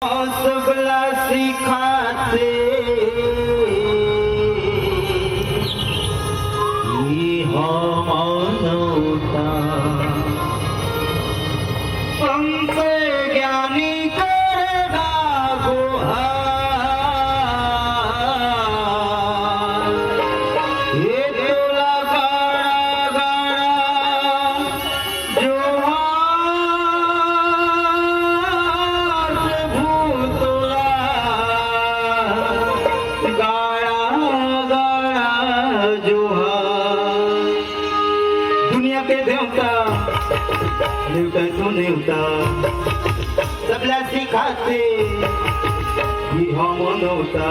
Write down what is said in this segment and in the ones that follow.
सबला सिखाते मानवता संत ज्ञानी करेगा गुहार ये तोला गाड़ा गाड़ा जोहार भूतोला गाड़ा गाड़ा जोहार दुनिया के देवता नेवता तो नेवता सबला सिखाते ही हम नौता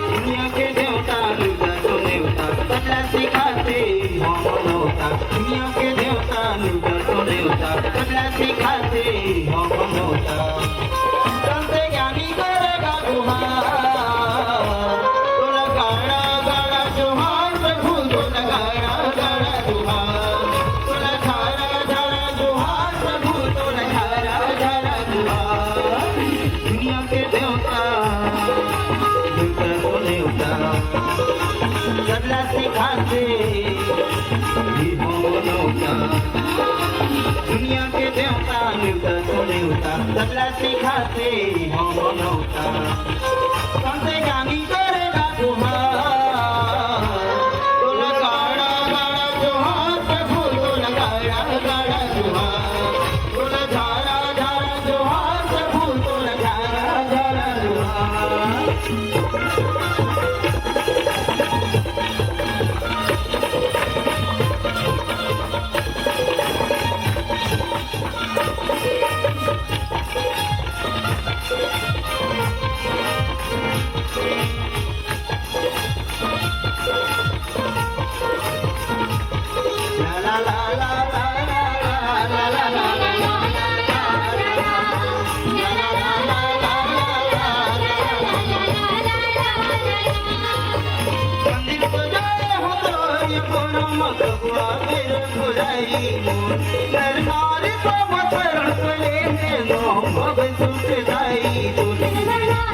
दुनिया के देवता नेवता तो नेवता सबला सिखाते हम नौता दुनिया के देवता नेवता तो नेवता सबला सिखाते हम नौता संत ज्ञानी करेगा गुहार तोला गाड़ा गाड़ा जोहार प्रभु तोला गाड़ा गाड़ा जोहार तोला झारा झारा जोहार प्रभु तोला झारा झारा जोहार दुनिया के देवता नेवता तो नेवता सबला सिखाते ही हम नौता दुनिया के देवता नेवता तो नेवता सबला सिखाते हम नौता संत ज्ञानी करेगा गुहार तोला गाड़ा गाड़ा जोहार प्रभु तोला गाड़ा गाड़ा जोहार तोला झारा झारा जोहार प्रभु तोला झारा झारा जोहार la la la la la la la la मंदिर को जाए हो तो ये कोनो मत हुआ मेरे भुलाई नर नारी को मथरण को लेने नो भव सुख दाई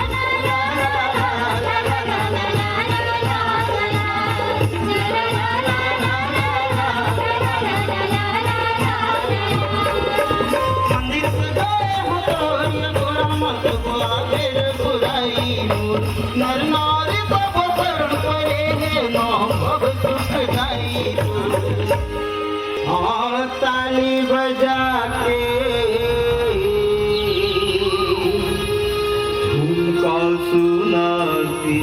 मंदिर को जाए हो तो ये कोनो मत हुआ मेरे भुलाई नर नारी को मथरण को लेने नो भव सुख दाई हाँ ताली बजा के उनका सुनाती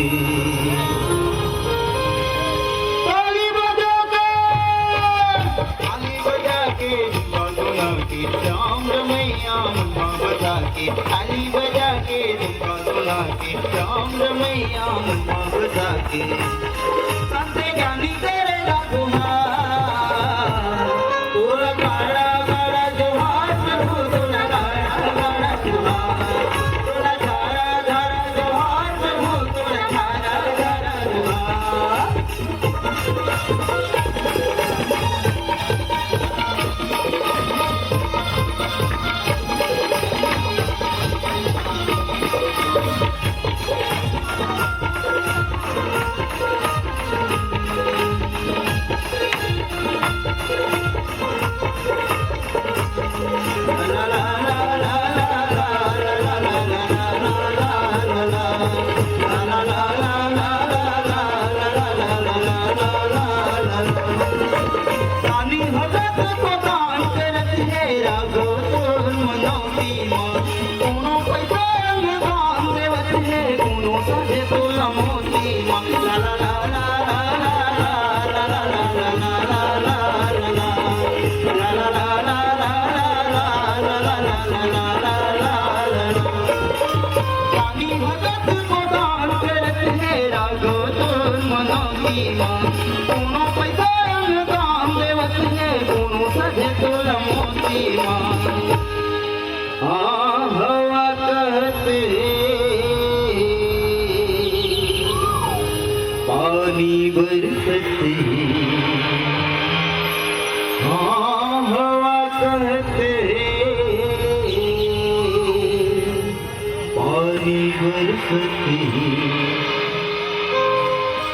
ताली बजा के उनका सुनाती राम रमैया उनका बजा के ताली बजा के उनका सुनाती राम रमैया उनका बजा के संत ज्ञानी करेगा गुहार तोला गाड़ा गाड़ा जोहार प्रभु तोला गाड़ा गाड़ा जोहार तोला झारा झारा जोहार प्रभु तोला झारा झारा जोहार रानी भगत को दान करत है राघो तोर मनौती माँ कोनो पैसा में दान देवत है कोनो सजे तोला मोती माँ ला ला ला ला ला ला ला ला ला ला ला ला रानी भगत को दान करत है राघो तोर मनौती माँ कोनो पैसा में दान देवत है कोनो सजे तोला मोती माँ हवा कहते पानी बरसते हवा कहते पानी बरसते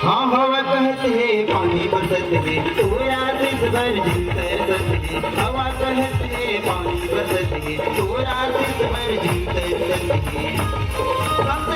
हाँ हवा कहते है पानी बरसते है तोरा दिस भर जी तरसते है हवा कहते है पानी बरसते है तोरा दिस भर जी तरसते है